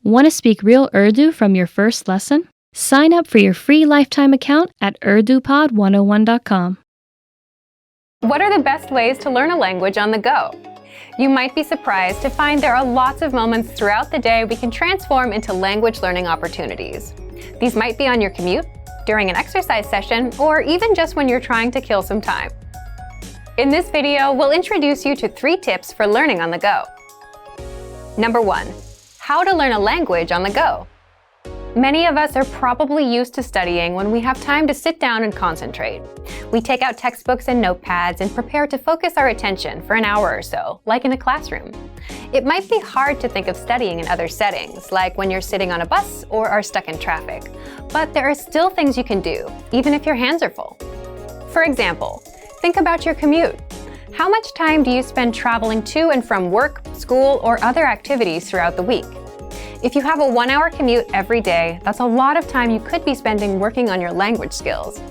Want to speak real Urdu from your first lesson? Sign up for your free lifetime account at urdupod101.com. What are the best ways to learn a language on the go? You might be surprised to find there are lots of moments throughout the day we can transform into language learning opportunities. These might be on your commute, during an exercise session, or even just when you're trying to kill some time. In this video, we'll introduce you to 3 tips for learning on the go. Number 1. How to learn a language on the go. Many of us are probably used to studying when we have time to sit down and concentrate. We take out textbooks and notepads and prepare to focus our attention for an hour or so, like in a classroom. It might be hard to think of studying in other settings, like when you're sitting on a bus or are stuck in traffic. But there are still things you can do, even if your hands are full. For example, think about your commute. How much time do you spend traveling to and from work, school, or other activities throughout the week? If you have a 1-hour commute every day, that's a lot of time you could be spending working on your language skills.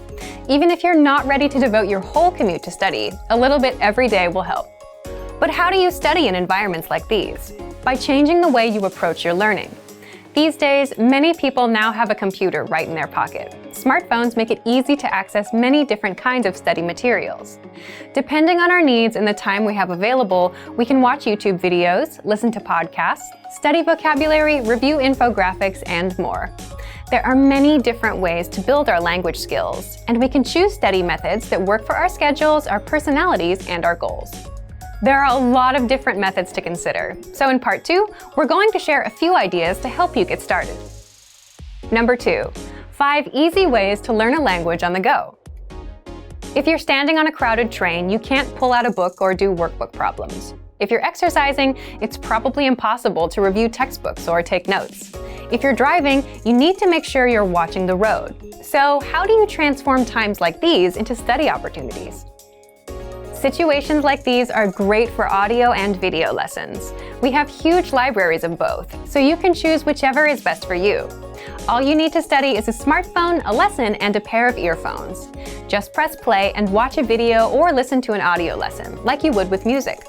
Even if you're not ready to devote your whole commute to study, a little bit every day will help. But how do you study in environments like these? By changing the way you approach your learning. These days, many people now have a computer right in their pocket. Smartphones make it easy to access many different kinds of study materials. Depending on our needs and the time we have available, we can watch YouTube videos, listen to podcasts, study vocabulary, review infographics, and more. There are many different ways to build our language skills, and we can choose study methods that work for our schedules, our personalities, and our goals. There are a lot of different methods to consider, so in part 2, we're going to share a few ideas to help you get started. Number 2, 5 easy ways to learn a language on the go. If you're standing on a crowded train, you can't pull out a book or do workbook problems. If you're exercising, it's probably impossible to review textbooks or take notes. If you're driving, you need to make sure you're watching the road. So how do you transform times like these into study opportunities? Situations like these are great for audio and video lessons. We have huge libraries of both, so you can choose whichever is best for you. All you need to study is a smartphone, a lesson, and a pair of earphones. Just press play and watch a video or listen to an audio lesson, like you would with music.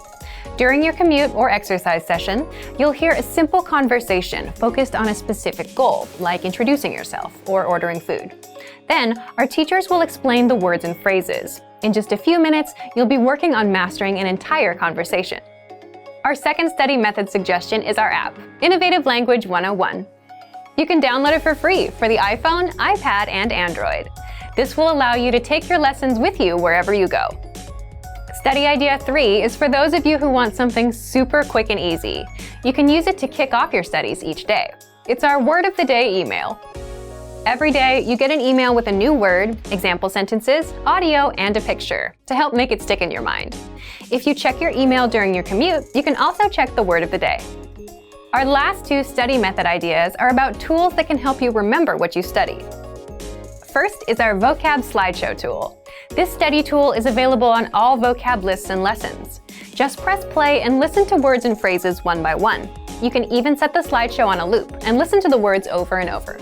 During your commute or exercise session, you'll hear a simple conversation focused on a specific goal, like introducing yourself or ordering food. Then, our teachers will explain the words and phrases. In just a few minutes, you'll be working on mastering an entire conversation. Our second study method suggestion is our app, Innovative Language 101. You can download it for free for the iPhone, iPad, and Android. This will allow you to take your lessons with you wherever you go. Study idea 3 is for those of you who want something super quick and easy. You can use it to kick off your studies each day. It's our word of the day email. Every day, you get an email with a new word, example sentences, audio, and a picture to help make it stick in your mind. If you check your email during your commute, you can also check the word of the day. Our last 2 study method ideas are about tools that can help you remember what you study. First is our vocab slideshow tool. This study tool is available on all vocab lists and lessons. Just press play and listen to words and phrases one by one. You can even set the slideshow on a loop and listen to the words over and over.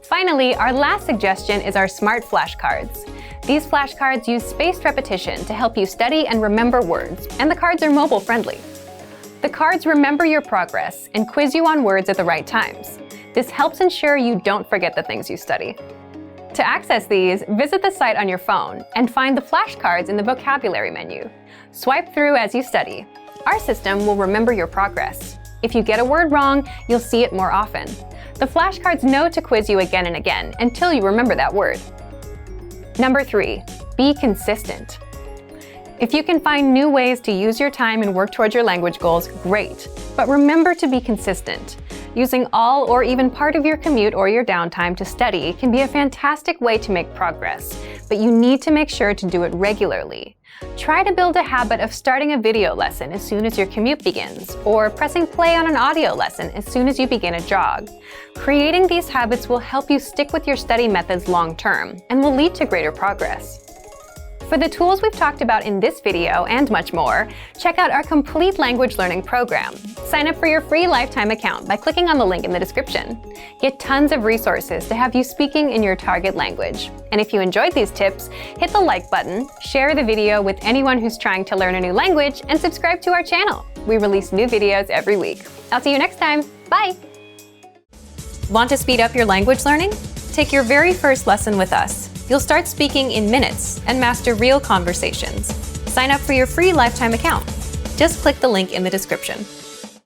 Finally, our last suggestion is our smart flashcards. These flashcards use spaced repetition to help you study and remember words, and the cards are mobile friendly. The cards remember your progress and quiz you on words at the right times. This helps ensure you don't forget the things you study. To access these, visit the site on your phone and find the flashcards in the vocabulary menu. Swipe through as you study. Our system will remember your progress. If you get a word wrong, you'll see it more often. The flashcards know to quiz you again and again until you remember that word. Number 3, be consistent. If you can find new ways to use your time and work towards your language goals, great. But remember to be consistent. Using all or even part of your commute or your downtime to study can be a fantastic way to make progress, but you need to make sure to do it regularly. Try to build a habit of starting a video lesson as soon as your commute begins, or pressing play on an audio lesson as soon as you begin a jog. Creating these habits will help you stick with your study methods long term and will lead to greater progress. For the tools we've talked about in this video and much more, check out our complete language learning program. Sign up for your free lifetime account by clicking on the link in the description. Get tons of resources to have you speaking in your target language. And if you enjoyed these tips, hit the like button, share the video with anyone who's trying to learn a new language, and subscribe to our channel. We release new videos every week. I'll see you next time. Bye! Want to speed up your language learning? Take your very first lesson with us. You'll start speaking in minutes and master real conversations. Sign up for your free lifetime account. Just click the link in the description.